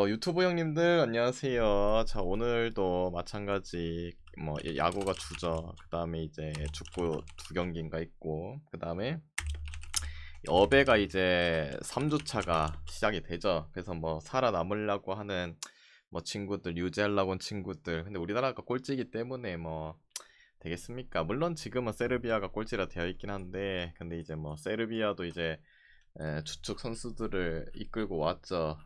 유튜브 형님들 안녕하세요. 자, 오늘도 마찬가지 야구가 주죠. 그 다음에 이제 축구 두 경기인가 있고, 그 다음에 여배가 이제 3주차가 시작이 되죠. 그래서 뭐 살아남으려고 하는 뭐 친구들, 유지하려고 한 친구들. 근데 우리나라가 꼴찌이기 때문에 뭐 되겠습니까? 물론 지금은 세르비아가 꼴찌라 되어 있긴 한데, 근데 이제 뭐 세르비아도 이제 주축 선수들을 이끌고 왔죠.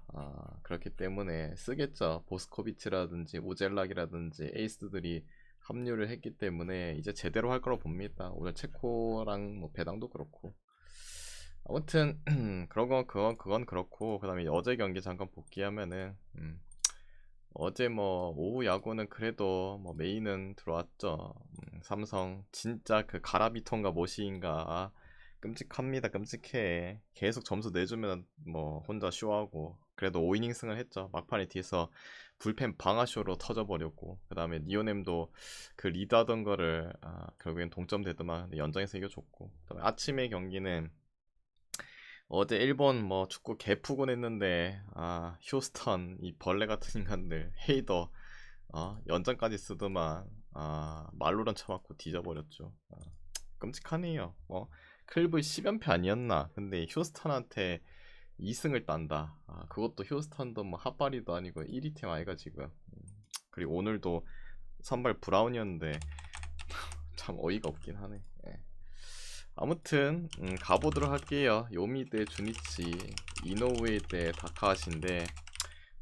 그렇기 때문에 쓰겠죠. 보스코비치라든지 오젤락이라든지 에이스들이 합류를 했기 때문에 이제 제대로 할 거라고 봅니다. 오늘 체코랑 뭐 배당도 그렇고. 아무튼 그런 건 그건 그렇고, 그다음에 어제 경기 잠깐 복귀하면은 어제 뭐 오후 야구는 그래도 뭐 메인은 들어왔죠. 삼성 진짜 그 가라비톤가 뭐시인가 끔찍합니다. 끔찍해. 계속 점수 내주면 뭐 혼자 쇼하고 그래도 5이닝 승을 했죠. 막판에 뒤에서 불펜 방아쇼로 터져버렸고, 그 다음에 니오넴도 그 리드하던 거를 결국엔 동점 되더만 연장에서 이겨줬고, 그다음에 아침에 경기는 어제 일본 뭐 축구 개푸곤 했는데 휴스턴 이 벌레 같은 인간들 헤이더 연장까지 쓰더만 말로란 쳐맞고 뒤져버렸죠. 끔찍하네요. 클브 10연패 아니었나? 근데 휴스턴한테 2승을 딴다. 그것도 휴스턴도 뭐 핫바리도 아니고 1위 팀 아이가 지금. 그리고 오늘도 선발 브라운이었는데 참 어이가 없긴 하네. 예. 아무튼 가보도록 할게요. 요미 대 주니치, 이노우에 대 다카하시인데,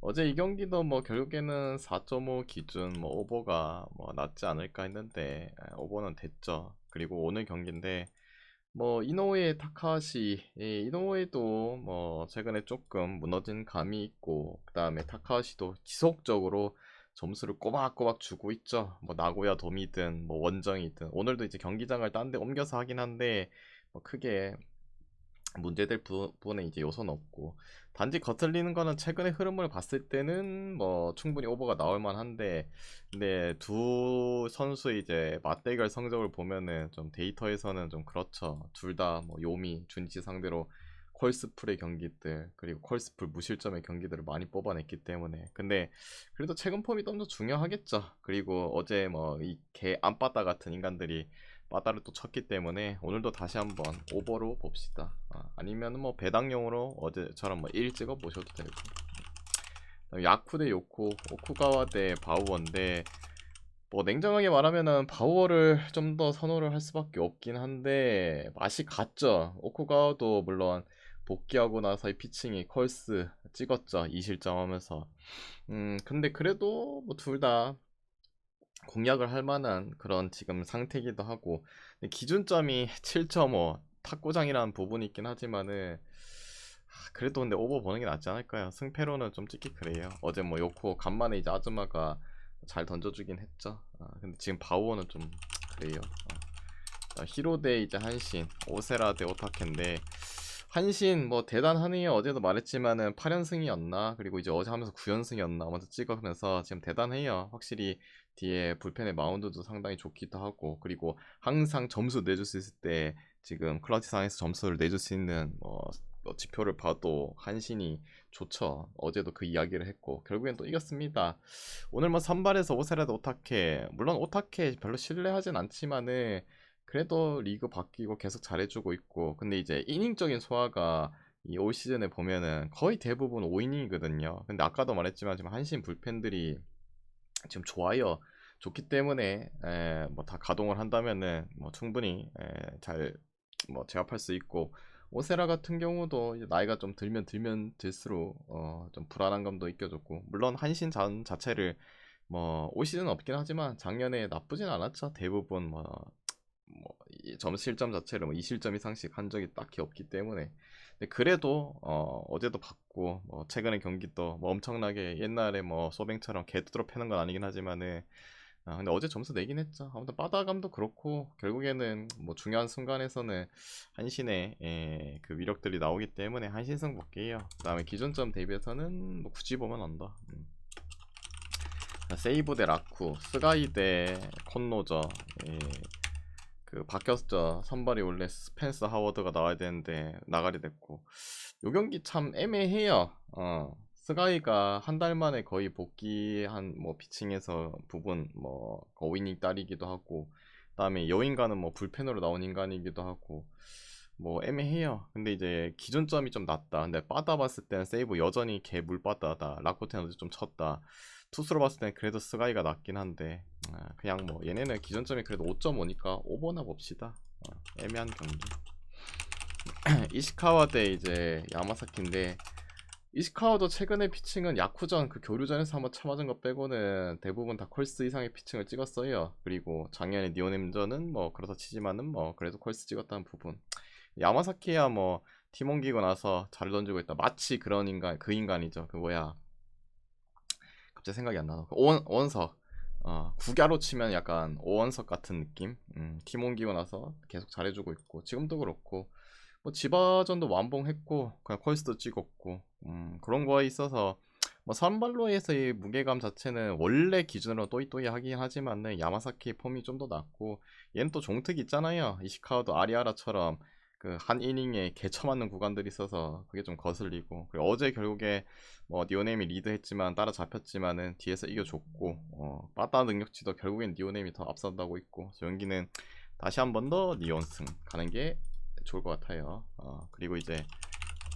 어제 이 경기도 뭐 결국에는 4.5 기준 뭐 오버가 뭐 낫지 않을까 했는데 오버는 됐죠. 그리고 오늘 경기인데 뭐 이노우에 타카하시, 이노우에도 뭐 최근에 조금 무너진 감이 있고, 그 다음에 타카하시도 지속적으로 점수를 꼬박꼬박 주고 있죠. 뭐 나고야 돔이든 뭐 원정이든 오늘도 이제 경기장을 딴 데 옮겨서 하긴 한데 뭐 크게 문제될 부분에 이제 요소는 없고, 단지 거슬리는 거는 최근의 흐름을 봤을 때는 뭐 충분히 오버가 나올 만한데, 근데 두 선수의 이제 맞대결 성적을 보면은 좀 데이터에서는 좀 그렇죠. 둘 다 뭐 요미 준치 상대로 콜스풀의 경기들, 그리고 콜스풀 무실점의 경기들을 많이 뽑아냈기 때문에. 근데 그래도 최근 폼이 좀 더 중요하겠죠. 그리고 어제 뭐 이 개 안빠따 같은 인간들이 빠따를 또 쳤기 때문에 오늘도 다시 한번 오버로 봅시다. 아니면 뭐 배당용으로 어제처럼 뭐 1 찍어 보셔도 되고. 야쿠 대 요코, 오쿠가와 대 바우어인데 뭐 냉정하게 말하면은 바우어를 좀 더 선호를 할 수밖에 없긴 한데 맛이 갔죠. 오쿠가와도 물론 복귀하고 나서의 피칭이 컬스 찍었죠. 2실점 하면서. 근데 그래도 뭐 둘 다 공략을 할 만한 그런 지금 상태이기도 하고, 근데 기준점이 7.5 탁구장이라는 부분이 있긴 하지만은 그래도 근데 오버 보는 게 낫지 않을까요? 승패로는 좀 찍기 그래요. 어제 뭐 요코 간만에 이제 아줌마가 잘 던져주긴 했죠. 근데 지금 바우어는 좀 그래요. 히로 대 이제 한신, 오세라 대 오타케인데 한신 뭐 대단하네요. 어제도 말했지만은 8연승이었나, 그리고 이제 어제 하면서 9연승이었나 먼저 찍으면서 지금 대단해요. 확실히 뒤에 불펜의 마운드도 상당히 좋기도 하고, 그리고 항상 점수 내줄 수 있을 때 지금 클러치 상에서 점수를 내줄 수 있는 지표를 봐도 한신이 좋죠. 어제도 그 이야기를 했고 결국엔 또 이겼습니다. 오늘 뭐 선발에서 오세라도 오타케, 물론 오타케 별로 신뢰하진 않지만은 그래도 리그 바뀌고 계속 잘해주고 있고, 근데 이제 이닝적인 소화가 이 올 시즌에 보면은 거의 대부분 5이닝이거든요. 근데 아까도 말했지만 지금 한신 불펜들이 지금 좋아요. 좋기 때문에 뭐 다 가동을 한다면은 뭐 충분히 잘 뭐 제압할 수 있고, 오세라 같은 경우도 이제 나이가 좀 들면 들수록 좀 불안한 감도 느껴졌고, 물론 한신 자체를 뭐 올 시즌은 없긴 하지만 작년에 나쁘진 않았죠. 대부분 점수 실점 자체를 뭐 2실점 이상씩 한 적이 딱히 없기 때문에. 근데 그래도 어제도 봤고 뭐 최근의 경기도 뭐 엄청나게 옛날에 뭐 소뱅처럼 개뚜드러 패는 건 아니긴 하지만은 근데 어제 점수 내긴 했죠. 아무튼 빠다감도 그렇고 결국에는 뭐 중요한 순간에서는 한신의 그 위력들이 나오기 때문에 한신승 볼게요. 그 다음에 기준점 대비해서는 뭐 굳이 보면 안다. 세이브 대 라쿠, 스가이 대 콘노저. 예, 그 바뀌었죠. 선발이 원래 스펜서 하워드가 나와야 되는데 나가리 됐고, 요 경기 참 애매해요. 스가이가 한 달 만에 거의 복귀한 뭐 피칭에서 부분 뭐 어윈이 딸이기도 하고, 그다음에 여인간은 뭐 불펜으로 나온 인간이기도 하고 뭐 애매해요. 근데 이제 기준점이 좀 낮다. 근데 빠다 봤을 때는 세이브 여전히 개 물빠다다. 라코텐 어제 좀 쳤다. 투수로 봤을 때는 그래도 스가이가 낫긴 한데, 그냥 뭐 얘네는 기준점이 그래도 5.5니까 5번나 봅시다. 애매한 경기. 이시카와 대 이제 야마사키인데, 이시카와도 최근에 피칭은 야쿠전 그 교류전에서 한번 참아준 거 빼고는 대부분 다 콜스 이상의 피칭을 찍었어요. 그리고 작년에 니오넴전은 뭐 그렇다 치지만은 뭐 그래도 콜스 찍었다는 부분. 야마사키야 뭐 팀 옮기고 나서 잘 던지고 있다. 마치 그런 인간, 그 인간이죠. 그 뭐야, 갑자기 생각이 안 나서. 오원석. 구갸로 치면 약간 오원석 같은 느낌. 팀 옮기고 나서 계속 잘해주고 있고, 지금도 그렇고 뭐 지바전도 완봉했고 그냥 콜스도 찍었고, 그런 거에 있어서 뭐 선발로에서의 무게감 자체는 원래 기준으로 또이또이 하긴 하지만은 야마사키 폼이 좀 더 낫고, 얘는 또 종특이 있잖아요. 이시카와도 아리아라처럼 그 한 이닝에 개처맞는 구간들이 있어서 그게 좀 거슬리고, 그리고 어제 결국에 뭐 니오넴이 리드했지만 따라잡혔지만은 뒤에서 이겨줬고, 빠따 능력치도 결국엔 니오넴이 더 앞선다고 있고, 연기는 다시 한 번 더 니온승 가는 게 좋을 것 같아요. 그리고 이제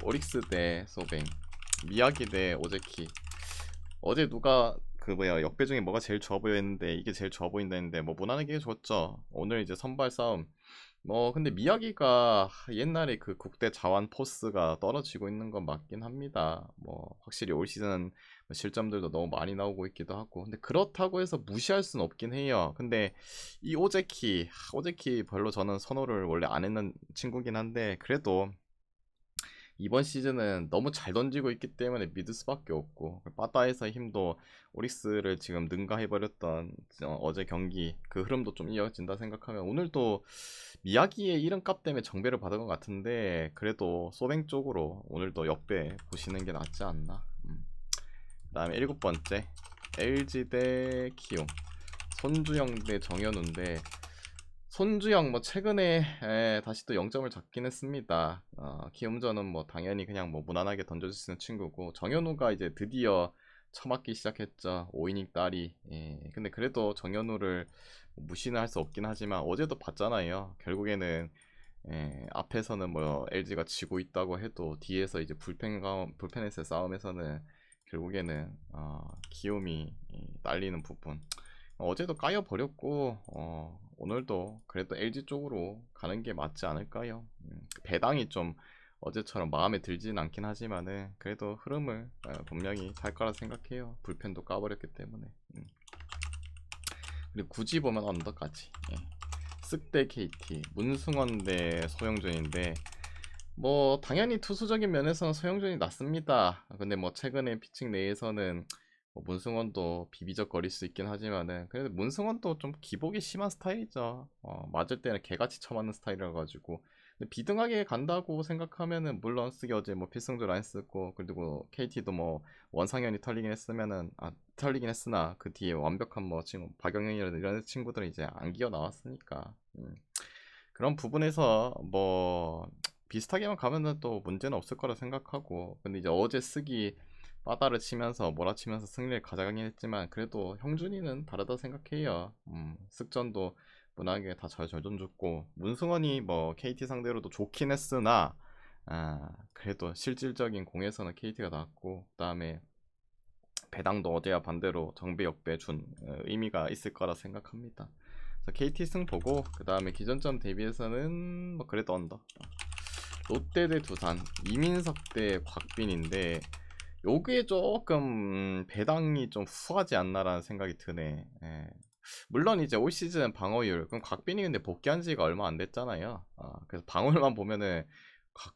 오릭스 대 소뱅, 미야기 대 오제키. 어제 누가 그 뭐야 역배 중에 뭐가 제일 좋아 보였는데 이게 제일 좋아 보인다 했는데 뭐 무난하게 좋았죠. 오늘 이제 선발 싸움, 뭐 근데 미야기가 옛날에 그 국대 자완 포스가 떨어지고 있는 건 맞긴 합니다. 뭐 확실히 올 시즌 실점들도 너무 많이 나오고 있기도 하고, 근데 그렇다고 해서 무시할 순 없긴 해요. 근데 이 오제키 별로 저는 선호를 원래 안 했는 친구긴 한데, 그래도 이번 시즌은 너무 잘 던지고 있기 때문에 믿을 수밖에 없고, 빠따에서 힘도 오릭스를 지금 능가해버렸던 어제 경기 그 흐름도 좀 이어진다 생각하면, 오늘도 미야기의 이름값 때문에 정배를 받은 것 같은데 그래도 소뱅 쪽으로 오늘도 역배 보시는 게 낫지 않나. 그 다음에 7번째 LG 대 키움, 손주영 대 정현우인데, 손주영 뭐 최근에 다시 또 0점을 잡긴 했습니다. 키움전은 뭐 당연히 그냥 뭐 무난하게 던져줄 수 있는 친구고, 정현우가 이제 드디어 처맞기 시작했죠. 5이닝 딸이. 근데 그래도 정현우를 무시는 할 수 없긴 하지만 어제도 봤잖아요. 결국에는 앞에서는 뭐 LG가 지고 있다고 해도 뒤에서 이제 불펜에서의 싸움에서는 결국에는 키움이 딸리는 부분. 어제도 까여버렸고, 오늘도 그래도 LG 쪽으로 가는 게 맞지 않을까요? 배당이 좀 어제처럼 마음에 들진 않긴 하지만은 그래도 흐름을 분명히 탈 거라 생각해요. 불펜도 까버렸기 때문에. 그리고 굳이 보면 언더까지. 쓱대 KT, 문승원 대 소영준인데, 뭐 당연히 투수적인 면에서는 소영준이 낫습니다. 근데 뭐 최근에 피칭 내에서는 뭐 문승원도 비비적거릴 수 있긴 하지만은 그래도 문승원도 좀 기복이 심한 스타일이죠. 맞을 때는 개같이 쳐맞는 스타일이라 가지고. 근데 비등하게 간다고 생각하면은 물론 쓰기 어제 뭐 필승조를 안 쓰고, 그리고 KT도 뭐 원상현이 털리긴 했으나 그 뒤에 완벽한 뭐 지금 박영현이라든 이런 친구들은 이제 안 기어 나왔으니까. 그런 부분에서 뭐 비슷하게만 가면은 또 문제는 없을 거라 생각하고, 근데 이제 어제 쓰기 빠다를 치면서 몰아치면서 승리를 가져가긴 했지만 그래도 형준이는 다르다 생각해요. 득점도 무난하게 다 잘 던졌고, 문승원이 뭐 KT 상대로도 좋긴 했으나 그래도 실질적인 공에서는 KT가 낫고, 그 다음에 배당도 어제와 반대로 정배 역배 준 의미가 있을 거라 생각합니다. 그래서 KT 승 보고, 그 다음에 기존점 대비해서는 뭐 그래도 언더. 롯데 대 두산, 이민석 대 곽빈인데 요게 조금 배당이 좀 후하지 않나라는 생각이 드네. 물론 이제 올 시즌 방어율, 그럼 곽빈이 근데 복귀한 지가 얼마 안 됐잖아요. 그래서 방어율만 보면은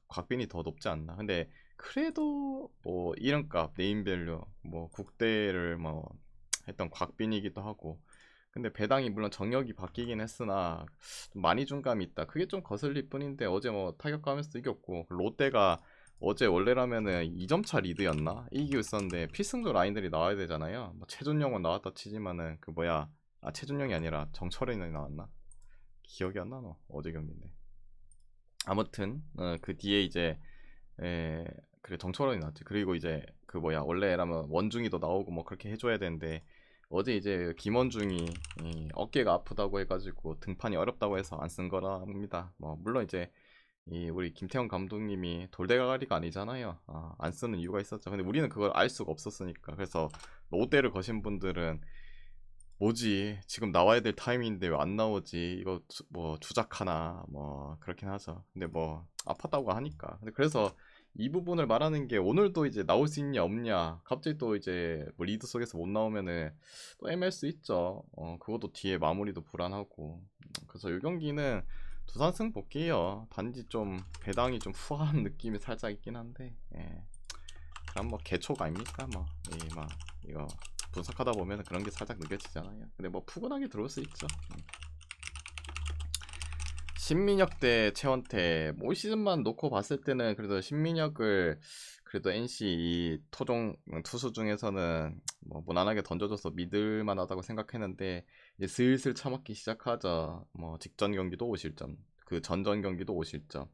곽빈이 더 높지 않나. 근데 그래도 뭐 이름값, 네임밸류, 뭐 국대를 뭐 했던 곽빈이기도 하고, 근데 배당이 물론 정력이 바뀌긴 했으나 좀 많이 준 감이 있다. 그게 좀 거슬릴 뿐인데 어제 뭐 타격감에서 이겼고, 롯데가 어제 원래라면은 2점 차 리드였나? 이기고 있었는데 필승조 라인들이 나와야 되잖아요. 뭐 최준영은 나왔다 치지만은 그 뭐야, 최준영이 아니라 정철현이 나왔나? 기억이 안 나노. 어제 경기인데. 아무튼 그 뒤에 이제 그래 정철원이 나왔지. 그리고 이제 그 뭐야 원래라면 원중이도 나오고 뭐 그렇게 해줘야 되는데 어제 이제 김원중이 어깨가 아프다고 해가지고 등판이 어렵다고 해서 안 쓴 거랍니다. 뭐 물론 이제 이 우리 김태형 감독님이 돌대가리가 아니잖아요. 안 쓰는 이유가 있었죠. 근데 우리는 그걸 알 수가 없었으니까. 그래서 롯데를 거신 분들은 뭐지 지금 나와야 될 타이밍인데 왜 안 나오지 이거 뭐 주작하나 뭐 그렇긴 하죠. 근데 뭐 아팠다고 하니까. 근데 그래서 이 부분을 말하는 게 오늘도 이제 나올 수 있냐 없냐 갑자기 또 이제 뭐 리드 속에서 못 나오면은 또 애매할 수 있죠. 그것도 뒤에 마무리도 불안하고. 그래서 이 경기는 두산승 볼게요. 단지 좀 배당이 좀 후한 느낌이 살짝 있긴 한데 그럼 뭐 개초가 아닙니까 뭐이막 이거 분석하다 보면 그런 게 살짝 느껴지잖아요. 근데 뭐 푸근하게 들어올 수 있죠. 신민혁 대 최원태 올 시즌만 놓고 봤을 때는 그래도 신민혁을 그래도 NC 이 토종 투수 중에서는 뭐 무난하게 던져줘서 믿을 만하다고 생각했는데 이제 슬슬 처먹기 시작하죠. 뭐 직전 경기도 5실점, 그 전전 경기도 5실점.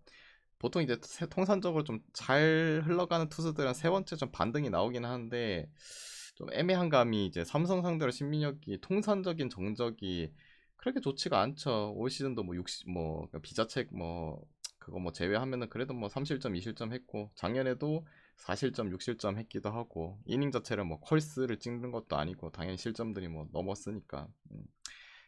보통 이제 통산적으로 좀 잘 흘러가는 투수들은 세 번째 좀 반등이 나오긴 하는데 좀 애매한 감이 이제 삼성 상대로 신민혁이 통산적인 정적이 그렇게 좋지가 않죠. 올 시즌도 뭐 60, 뭐 비자책 뭐 그거 뭐 제외하면은 그래도 뭐 3실점, 2실점 했고 작년에도 4실점, 6실점 했기도 하고 이닝 자체를 뭐 콜스를 찍는 것도 아니고 당연히 실점들이 뭐 넘었으니까.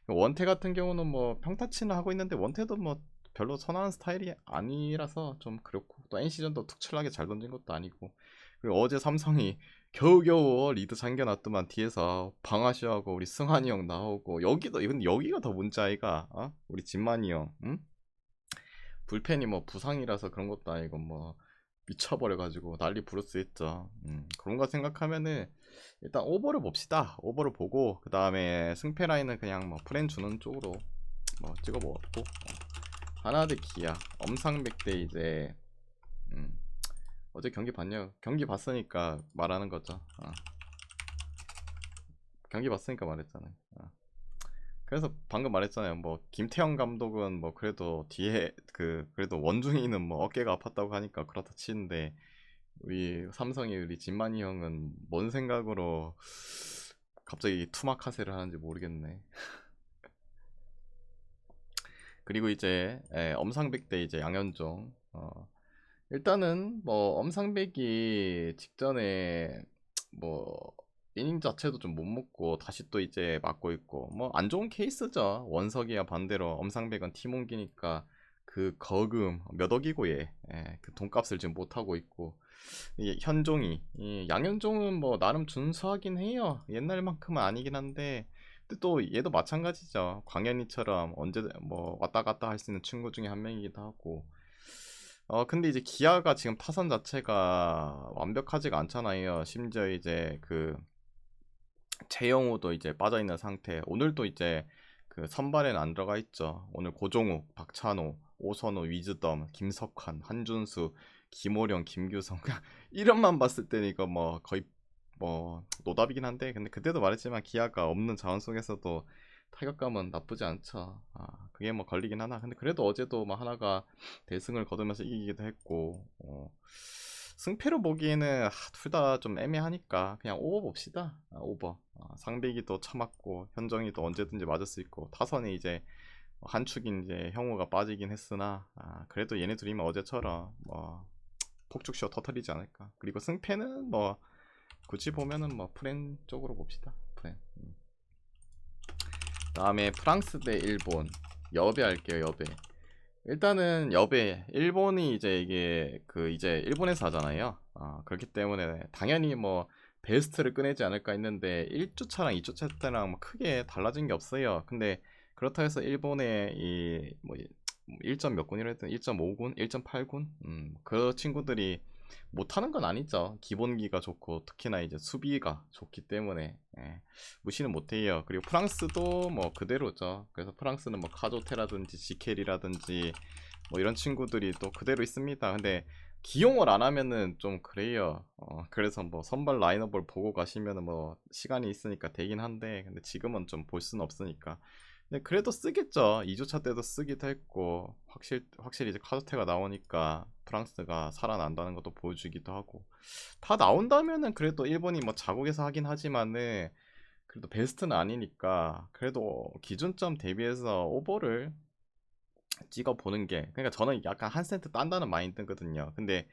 원태 같은 경우는 뭐 평타치는 하고 있는데 원태도 뭐 별로 선호하는 스타일이 아니라서 좀 그렇고 또 NC전도 특출나게 잘 던진 것도 아니고 그리고 어제 삼성이 겨우겨우 리드 잠겨놨더만 뒤에서 방아시하고 우리 승환이 형 나오고 여기도 이건 여기가 더 문제 아이가 우리 진만이 형 응? 불펜이 뭐 부상이라서 그런 것도 아니고 뭐 미쳐버려가지고 난리 부르스 했죠. 그런 거 생각하면은 일단 오버를 봅시다. 오버를 보고 그 다음에 승패 라인은 그냥 뭐 프렌 주는 쪽으로 뭐 찍어 먹었고 하나 대 기아 엄상백 대 이제 어제 경기 봤냐? 경기 봤으니까 말하는 거죠. 경기 봤으니까 말했잖아요. 그래서 방금 말했잖아요. 뭐 김태형 감독은 뭐 그래도 뒤에 그 그래도 원중이는 뭐 어깨가 아팠다고 하니까 그렇다 치는데 우리 삼성의 우리 진만이 형은 뭔 생각으로 갑자기 투마카세를 하는지 모르겠네. 그리고 이제 엄상백 대 이제 양현종. 일단은 뭐 엄상백이 직전에 뭐 이닝 자체도 좀 못 먹고 다시 또 이제 맞고 있고 뭐 안 좋은 케이스죠. 원석이야 반대로 엄상백은 팀 옮기니까 그 거금 몇 억이고 그 돈값을 지금 못 하고 있고 이 현종이 이 양현종은 뭐 나름 준수하긴 해요. 옛날만큼은 아니긴 한데 근데 또 얘도 마찬가지죠. 광현이처럼 언제 뭐 왔다 갔다 할 수 있는 친구 중에 한 명이기도 하고 근데 이제 기아가 지금 타선 자체가 완벽하지가 않잖아요. 심지어 이제 그 최영우도 이제 빠져있는 상태. 오늘도 이제 그 선발에는 안 들어가 있죠. 오늘 고종욱, 박찬호, 오선호, 위즈덤, 김석환, 한준수, 김호령, 김규성 그냥 이름만 봤을 때는 이거 뭐 거의 뭐 노답이긴 한데 근데 그때도 말했지만 기아가 없는 자원 속에서도 타격감은 나쁘지 않죠. 그게 뭐 걸리긴 하나. 근데 그래도 어제도 뭐 하나가 대승을 거두면서 이기기도 했고 승패로 보기에는 둘 다 좀 애매하니까 그냥 오버 봅시다. 오버. 상대기 또 처맞고 현정이 또 언제든지 맞을 수 있고 타선이 이제 한 축인 이제 형우가 빠지긴 했으나 그래도 얘네 둘이면 어제처럼 뭐 폭죽쇼 터트리지 않을까. 그리고 승패는 뭐 굳이 보면은 뭐 프렌 쪽으로 봅시다. 프렌. 다음에 프랑스 대 일본 여배 할게요. 여배. 일단은 여배 일본이 이제 이게 그 이제 일본에서 하잖아요. 그렇기 때문에 당연히 뭐 베스트를 꺼내지 않을까 했는데 1주차랑 2주차 때랑 뭐 크게 달라진 게 없어요. 근데 그렇다 해서 일본의 이뭐 1점 몇 군이라 했던 1.5군, 1.8군 그 친구들이 못하는 건 아니죠. 기본기가 좋고 특히나 이제 수비가 좋기 때문에 무시는 못해요. 그리고 프랑스도 뭐 그대로죠. 그래서 프랑스는 뭐 카조테라든지 지켈이라든지 뭐 이런 친구들이 또 그대로 있습니다. 근데 기용을 안 하면은 좀 그래요. 그래서 뭐 선발 라인업을 보고 가시면은 뭐 시간이 있으니까 되긴 한데 근데 지금은 좀 볼 수는 없으니까 근데 그래도 쓰겠죠. 2주차 때도 쓰기도 했고 확실히 이제 카드테가 나오니까 프랑스가 살아난다는 것도 보여주기도 하고 다 나온다면은 그래도 일본이 뭐 자국에서 하긴 하지만은 그래도 베스트는 아니니까 그래도 기준점 대비해서 오버를 찍어 보는 게 그러니까 저는 약간 한 세트 딴다는 마인드거든요. 근데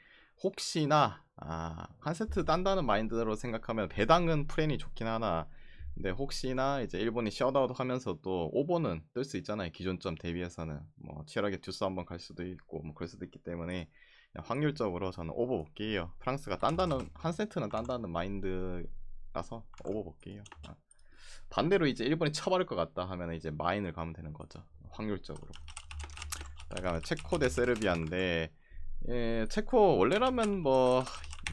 혹시나 한 세트 딴다는 마인드로 생각하면 배당은 프렌이 좋긴 하나 근데 혹시나 이제 일본이 셧아웃 하면서도 오버는 뜰 수 있잖아요. 기존점 대비해서는 뭐 치열하게 듀스 한번 갈 수도 있고 뭐 그럴 수도 있기 때문에 확률적으로 저는 오버 볼게요. 프랑스가 딴다는 한 세트는 딴다는 마인드라서 오버 볼게요. 반대로 이제 일본이 쳐버릴 것 같다 하면 이제 마인을 가면 되는 거죠. 확률적으로. 그러니까 체코 대 세르비아인데 체코 원래라면 뭐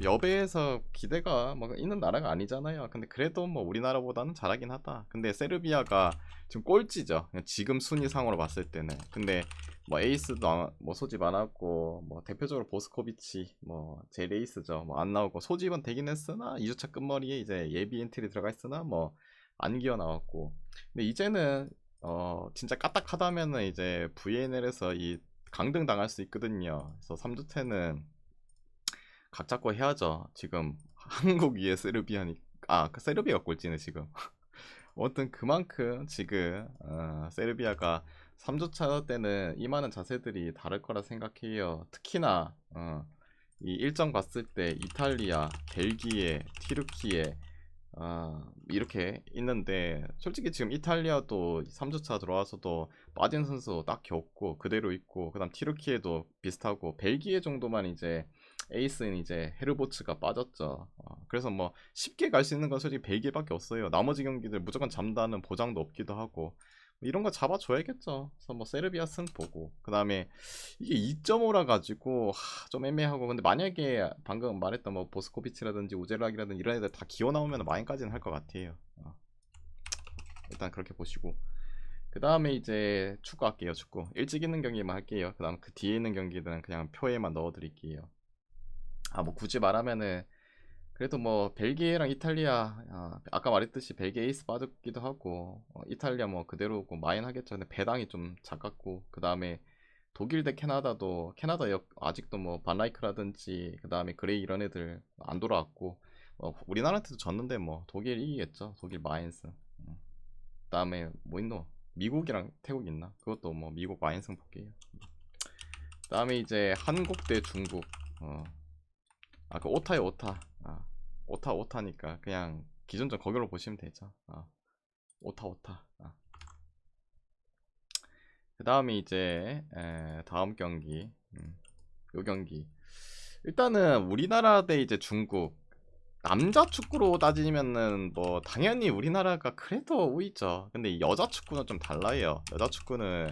여배에서 기대가 뭐 있는 나라가 아니잖아요. 근데 그래도 뭐 우리나라보다는 잘하긴 하다. 근데 세르비아가 지금 꼴찌죠. 지금 순위상으로 봤을 때는. 근데 뭐 에이스도 뭐 소집 안 하고 뭐 대표적으로 보스코비치 뭐 제일 에이스죠. 뭐 안 나오고 소집은 되긴 했으나 2주차 끝머리에 이제 예비 엔트리 들어가 있으나 뭐 안 기어 나왔고. 근데 이제는 진짜 까딱하다면은 이제 VNL에서 이 강등 당할 수 있거든요. 그래서 3주태는 각 잡고 해야죠. 지금 한국 위에 세르비아니 그 세르비아가 꼴찌네 지금. 아무튼 그만큼 지금 세르비아가 3주차 때는 임하는 자세들이 다를 거라 생각해요. 특히나 이 일정 봤을 때 이탈리아, 벨기에, 튀르키예 이렇게 있는데 솔직히 지금 이탈리아도 3주차 들어와서도 빠진 선수 딱히 없고 그대로 있고 그다음 튀르키예도 비슷하고 벨기에 정도만 이제 에이스인 이제 헤르보츠가 빠졌죠. 그래서 뭐 쉽게 갈 수 있는 건 솔직히 벨기에밖에 없어요. 나머지 경기들 무조건 잠다는 보장도 없기도 하고 뭐 이런 거 잡아줘야겠죠. 그래서 뭐 세르비아 승 보고 그 다음에 이게 2.5라 가지고 좀 애매하고 근데 만약에 방금 말했던 뭐 보스코비치라든지 우젤락이라든지 이런 애들 다 기어 나오면 마인까지는 할 것 같아요. 일단 그렇게 보시고 그 다음에 이제 축구 할게요. 축구 일찍 있는 경기만 할게요. 그 다음 그 뒤에 있는 경기들은 그냥 표에만 넣어 드릴게요. 뭐 굳이 말하면은 그래도 뭐 벨기에랑 이탈리아 아까 말했듯이 벨기에 에이스 빠졌기도 하고 이탈리아 뭐 그대로고 마인 하겠죠. 근데 배당이 좀 작았고 그 다음에 독일 대 캐나다도 캐나다 아직도 뭐 반라이크라든지 그 다음에 그레이 이런 애들 안 돌아왔고 우리나라한테도 졌는데 뭐 독일 이기겠죠. 독일 마인스. 그 다음에 뭐 있노? 미국이랑 태국 있나? 그것도 뭐 미국 마인승 볼게요. 그 다음에 이제 한국 대 중국. 그 오타요 오타. 오타니까 그냥 기존전 거기로 보시면 되죠. 오타. 그 다음에 이제 다음 경기. 요 경기. 일단은 우리나라 대 이제 중국. 남자 축구로 따지면은 뭐 당연히 우리나라가 그래도 우위죠. 근데 여자 축구는 좀 달라요. 여자 축구는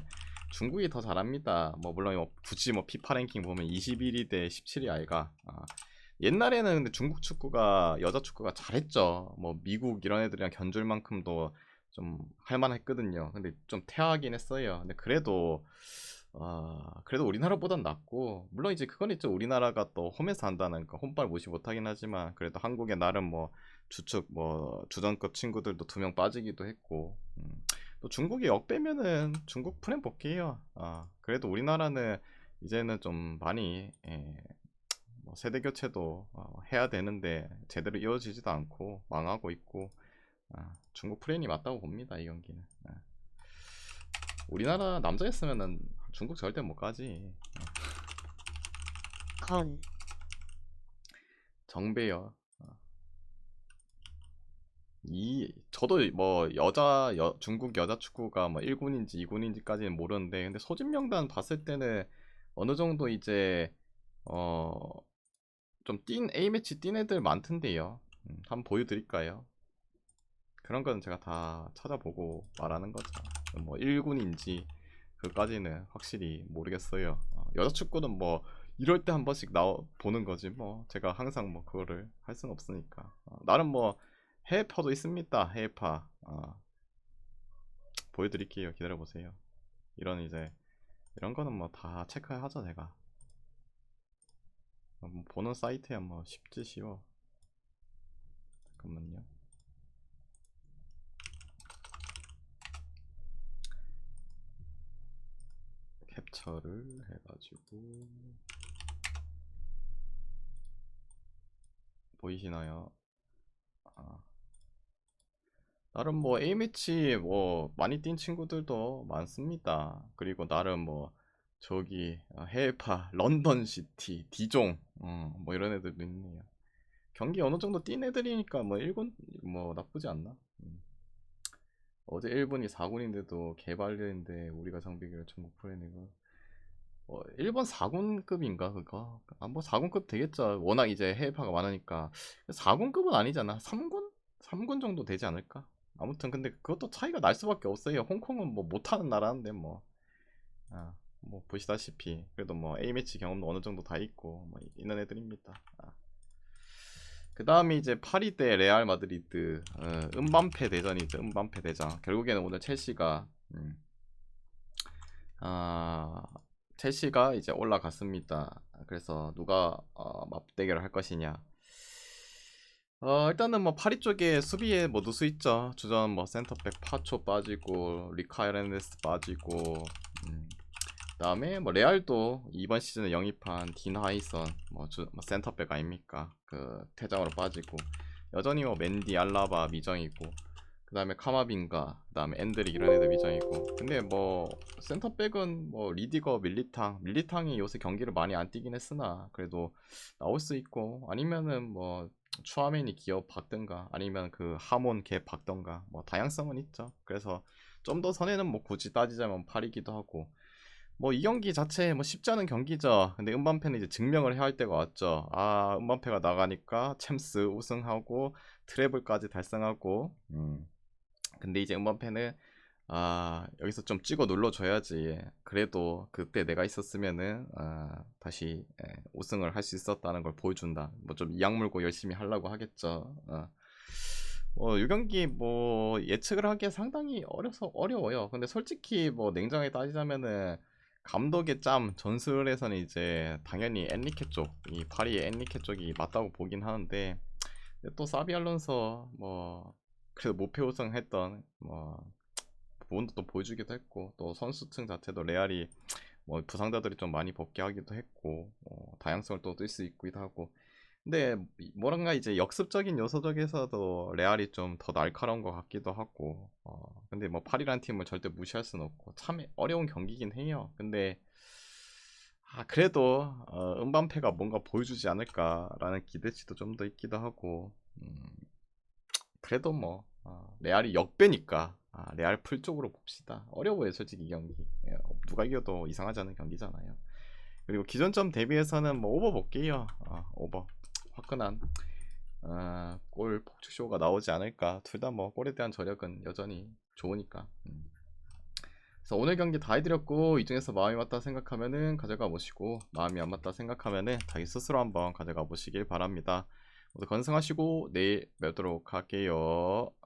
중국이 더 잘합니다. 뭐 물론 굳이 뭐 피파 랭킹 보면 21위 대 17위 아이가. 옛날에는 근데 중국 축구가 여자 축구가 잘했죠. 뭐 미국 이런 애들이랑 견줄 만큼도 좀 할만했거든요. 근데 좀 퇴화하긴 했어요. 근데 그래도 우리나라보단 낫고 물론 이제 그건 있죠. 우리나라가 또 홈에서 한다는 거 홈발 무시 못하긴 하지만 그래도 한국에 나름 뭐 주축 뭐 주전급 친구들도 2명 빠지기도 했고 또 중국이 역배면은 중국 프렌 볼게요. 그래도 우리나라는 이제는 좀 많이 뭐 세대 교체도 해야 되는데 제대로 이어지지도 않고 망하고 있고 중국 프렌이 맞다고 봅니다. 이 경기는. 우리나라 남자였으면은 중국 절대 못 가지. 건. 정배요. 저도 뭐 중국 여자 축구가 뭐 1군인지 2군인지까지는 모르는데 근데 소집 명단 봤을 때는 어느 정도 이제 좀 A매치 뛴 애들 많던데요. 한번 보여드릴까요? 그런 거는 제가 다 찾아보고 말하는 거죠. 뭐 1군인지 그까지는 확실히 모르겠어요. 여자 축구는 뭐 이럴 때 한 번씩 보는 거지 뭐 제가 항상 뭐 그거를 할 수는 없으니까 나름 뭐 해외파도 있습니다. 해외파 보여드릴게요. 기다려보세요. 이런 거는 뭐 다 체크하죠 제가. 뭐 보는 사이트야 뭐 쉽지 쉬워. 잠깐만요. 캡처를 해가지고 보이시나요? 나름 뭐 A매치 뭐 많이 뛴 친구들도 많습니다. 그리고 나름 뭐 저기 해외파 런던 시티 디종 뭐 이런 애들도 있네요. 경기 어느 정도 뛴 애들이니까 뭐 1군 뭐 나쁘지 않나? 어제 1분이 4군인데도 개발인데 우리가 장비기를 전국 프로네고 일본 4군급인가 그거? 뭐 4군급 되겠죠. 워낙 이제 해외파가 많으니까 4군급은 아니잖아. 3군? 3군 정도 되지 않을까? 아무튼 근데 그것도 차이가 날 수밖에 없어요. 홍콩은 뭐 못하는 나라인데 뭐 보시다시피 그래도 뭐 A매치 경험도 어느 정도 다 있고 뭐 있는 애들입니다. 그 다음에 이제 파리 대 레알 마드리드 음밤페 대전이죠. 음밤페 대전. 결국에는 오늘 첼시가 이제 올라갔습니다. 그래서 누가 맞대결을 할 것이냐. 일단은 뭐 파리 쪽에 수비에 뭐 누수 있죠. 주전 뭐 센터백 파초 빠지고 리카이렌데스 빠지고 그다음에 뭐 레알도 이번 시즌에 영입한 딘 하이선 뭐 센터백 아닙니까? 그 퇴장으로 빠지고 여전히 뭐 맨디 알라바 미정이고 그다음에 카마빈가 그다음에 엔드릭 이런 애들 미정이고 근데 뭐 센터백은 뭐 리디거 밀리탕이 요새 경기를 많이 안 뛰긴 했으나 그래도 나올 수 있고 아니면은 뭐 추아메니 기어 박든가 아니면 그 하몬 개 박던가 뭐 다양성은 있죠. 그래서 좀 더 선에는 뭐 굳이 따지자면 8이기도 하고 뭐 이 경기 자체 뭐 쉽지 않은 경기죠. 근데 음반페는 이제 증명을 해야 할 때가 왔죠. 음반페가 나가니까 챔스 우승하고 트래블까지 달성하고 근데 이제 음반페는 여기서 좀 찍어 눌러줘야지. 그래도 그때 내가 있었으면은 다시 우승을 할 수 있었다는 걸 보여준다. 뭐 좀 이악 물고 열심히 하려고 하겠죠. 이 경기 뭐 예측을 하기에 상당히 어려워요. 근데 솔직히 뭐 냉정하게 따지자면은 감독의 짬 전술에서는 이제 당연히 엔리케 쪽, 이 파리의 엔리케 쪽이 맞다고 보긴 하는데 근데 또 사비 알론소 뭐 그래도 목표 우승했던 뭐 부분도 또 보여주기도 했고 또 선수층 자체도 레알이 뭐 부상자들이 좀 많이 복귀하기도 했고 다양성을 또 뜰 수 있기도 하고 근데 뭐랄까 이제 역습적인 요소 쪽에서도 레알이 좀 더 날카로운 것 같기도 하고 근데 뭐 파리란 팀을 절대 무시할 수는 없고 참 어려운 경기긴 해요. 근데 그래도 음반페가 뭔가 보여주지 않을까라는 기대치도 좀 더 있기도 하고 그래도 뭐 레알이 역배니까 레알 풀 쪽으로 봅시다. 어려워요 솔직히 이 경기. 누가 이겨도 이상하지 않은 경기잖아요. 그리고 기존점 대비해서는 뭐 오버 볼게요. 오버 화끈한 골 폭주쇼가 나오지 않을까. 둘 다 뭐 골에 대한 저력은 여전히 좋으니까. 그래서 오늘 경기 다 해드렸고 이 중에서 마음이 맞다 생각하면은 가져가 보시고 마음이 안 맞다 생각하면은 자기 스스로 한번 가져가 보시길 바랍니다. 모두 건승하시고 내일 뵙도록 할게요.